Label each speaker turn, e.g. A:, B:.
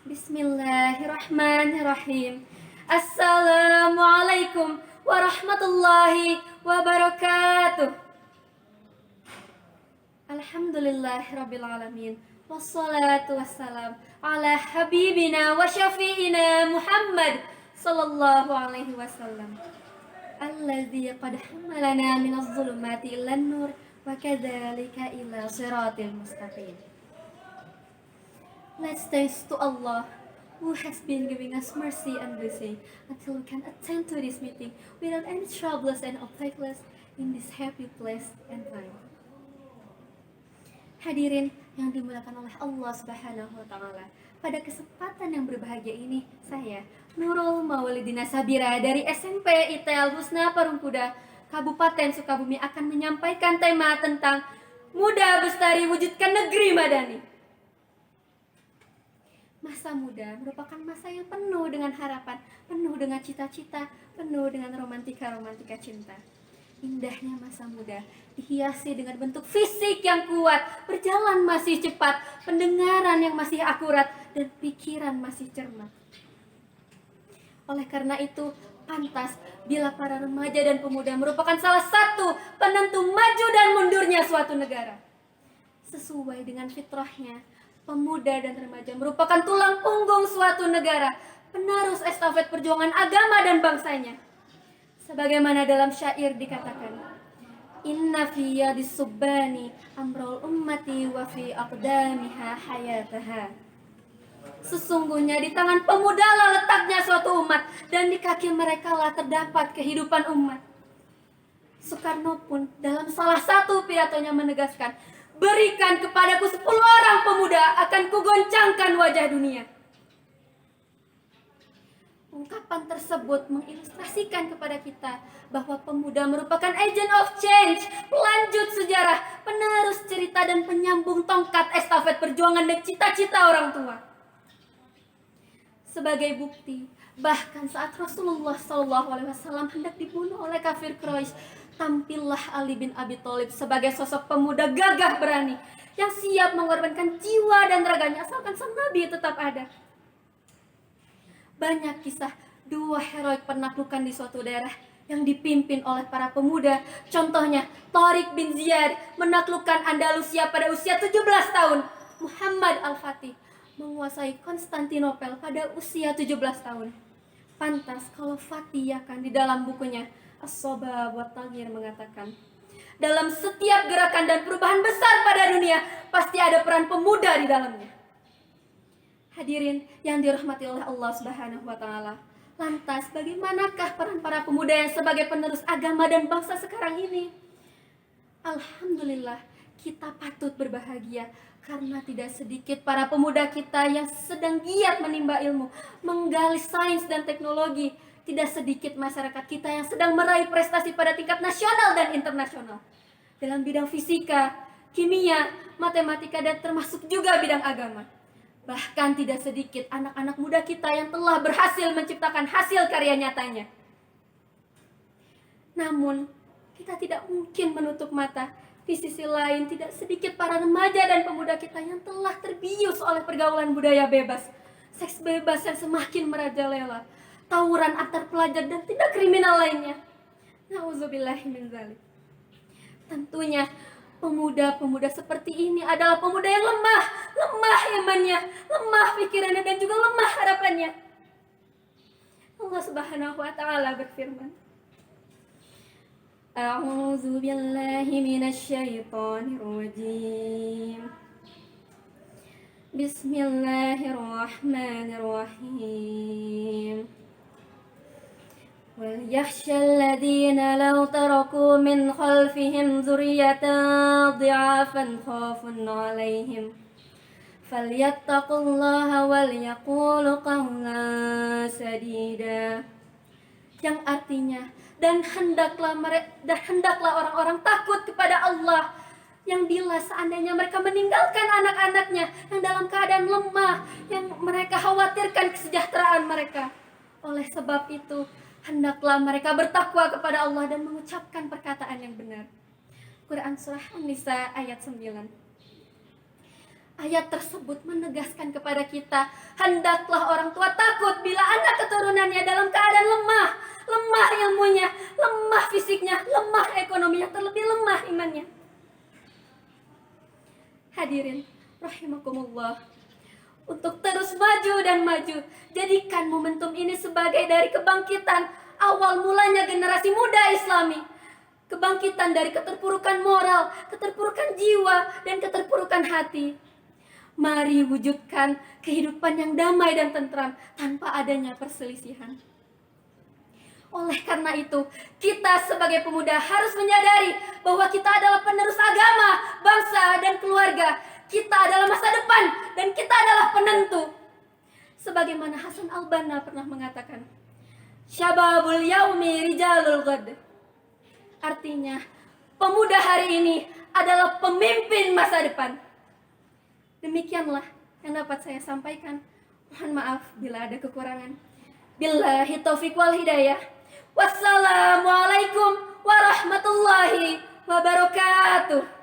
A: Bismillahirrahmanirrahim. Assalamualaikum warahmatullahi wabarakatuh. Alhamdulillahirabbil alamin. Wassalatu wassalam ala habibina wa syafi'ina Muhammad sallallahu alaihi wasallam. Alladzi qad hamalana minadh dhulumati ilan nur wa kadzalika ila siratil mustaqim. Let's thanks to Allah who has been giving us mercy and blessing until we can attend to this meeting without any troubles and obstacles in this happy place and time. Hadirin yang dimuliakan oleh Allah Subhanahu wa taala. Pada kesempatan yang berbahagia ini, saya Nurul Maulidina Sabira dari SMP ITL Husna Parungkuda, Kabupaten Sukabumi akan menyampaikan tema tentang Muda Bestari Wujudkan Negeri Madani. Masa muda merupakan masa yang penuh dengan harapan, penuh dengan cita-cita, penuh dengan romantika-romantika cinta. Indahnya masa muda dihiasi dengan bentuk fisik yang kuat, berjalan masih cepat, pendengaran yang masih akurat, dan pikiran masih cermat. Oleh karena itu, pantas bila para remaja dan pemuda merupakan salah satu penentu maju dan mundurnya suatu negara. Sesuai dengan fitrahnya, pemuda dan remaja merupakan tulang punggung suatu negara, penerus estafet perjuangan agama dan bangsanya. Sebagaimana dalam syair dikatakan, Inna fi yadis subbani amrul ummati wa fi aqdamiha hayataha. Sesungguhnya di tangan pemuda lah letaknya suatu umat, dan di kaki mereka lah terdapat kehidupan umat. Soekarno pun dalam salah satu pidatonya menegaskan, berikan kepadaku 10 orang pemuda, akan kugoncangkan wajah dunia. Ungkapan tersebut mengilustrasikan kepada kita bahwa pemuda merupakan agent of change, pelanjut sejarah, penerus cerita dan penyambung tongkat estafet perjuangan dan cita-cita orang tua. Sebagai bukti, bahkan saat Rasulullah SAW hendak dibunuh oleh kafir Quraisy, tampillah Ali bin Abi Thalib sebagai sosok pemuda gagah berani yang siap mengorbankan jiwa dan raganya asalkan sang Nabi tetap ada. Banyak kisah dua heroik penaklukan di suatu daerah yang dipimpin oleh para pemuda. Contohnya, Tariq bin Ziyad menaklukkan Andalusia pada usia 17 tahun. Muhammad Al-Fatih menguasai Konstantinopel pada usia 17 tahun. Pantas kalau Fatih akan di dalam bukunya As-Sabab wa Taghir mengatakan, dalam setiap gerakan dan perubahan besar pada dunia pasti ada peran pemuda di dalamnya. Hadirin yang dirahmati oleh Allah Subhanahu wa taala. Lantas bagaimanakah peran para pemuda yang sebagai penerus agama dan bangsa sekarang ini? Alhamdulillah, kita patut berbahagia karena tidak sedikit para pemuda kita yang sedang giat menimba ilmu, menggali sains dan teknologi. Tidak sedikit masyarakat kita yang sedang meraih prestasi pada tingkat nasional dan internasional dalam bidang fisika, kimia, matematika, dan termasuk juga bidang agama. Bahkan tidak sedikit anak-anak muda kita yang telah berhasil menciptakan hasil karya nyatanya. Namun, kita tidak mungkin menutup mata. Di sisi lain, tidak sedikit para remaja dan pemuda kita yang telah terbius oleh pergaulan budaya bebas, seks bebas yang semakin merajalela, tawuran antar pelajar dan tindak kriminal lainnya. Nauzubillahi min dzalik. Tentunya pemuda-pemuda seperti ini adalah pemuda yang lemah imannya, lemah pikirannya, dan juga lemah harapannya. Allah Subhanahu wa taala berfirman, A'udzu billahi minasyaitonir rajim. Bismillahirrahmanirrahim. وَلْيَخْشَى الَّذِينَ لَوْ تَرَكُوا مِنْ خَلْفِهِمْ ذُرِّيَّةً ضِعَافًا خَافُوا عَلَيْهِمْ فَلْيَتَّقُوا اللَّهَ وَلْيَقُولُوا قَوْلًا سَدِيدًا. Yang artinya, dan hendaklah orang-orang takut kepada Allah, yang bila seandainya mereka meninggalkan anak-anaknya yang dalam keadaan lemah, yang mereka khawatirkan kesejahteraan mereka. Oleh sebab itu, hendaklah mereka bertakwa kepada Allah dan mengucapkan perkataan yang benar. Quran Surah An-Nisa ayat 9. Ayat tersebut menegaskan kepada kita, hendaklah orang tua takut bila anak keturunannya dalam keadaan lemah, lemah ilmunya, lemah fisiknya, lemah ekonominya, terlebih lemah imannya. Hadirin rahimakumullah, untuk terus maju dan maju, jadikan momentum ini sebagai dari kebangkitan awal mulanya generasi muda Islami. Kebangkitan dari keterpurukan moral, keterpurukan jiwa, dan keterpurukan hati. Mari wujudkan kehidupan yang damai dan tentram tanpa adanya perselisihan. Oleh karena itu, kita sebagai pemuda harus menyadari bahwa kita adalah penerus agama, bangsa, dan keluarga. Kita adalah masa depan dan kita adalah penentu. Sebagaimana Hasan al-Banna pernah mengatakan, "Syababul yaumi rijalul ghad." Artinya, pemuda hari ini adalah pemimpin masa depan. Demikianlah yang dapat saya sampaikan. Mohon maaf bila ada kekurangan. Billahi taufiq wal hidayah. Wassalamualaikum warahmatullahi wabarakatuh.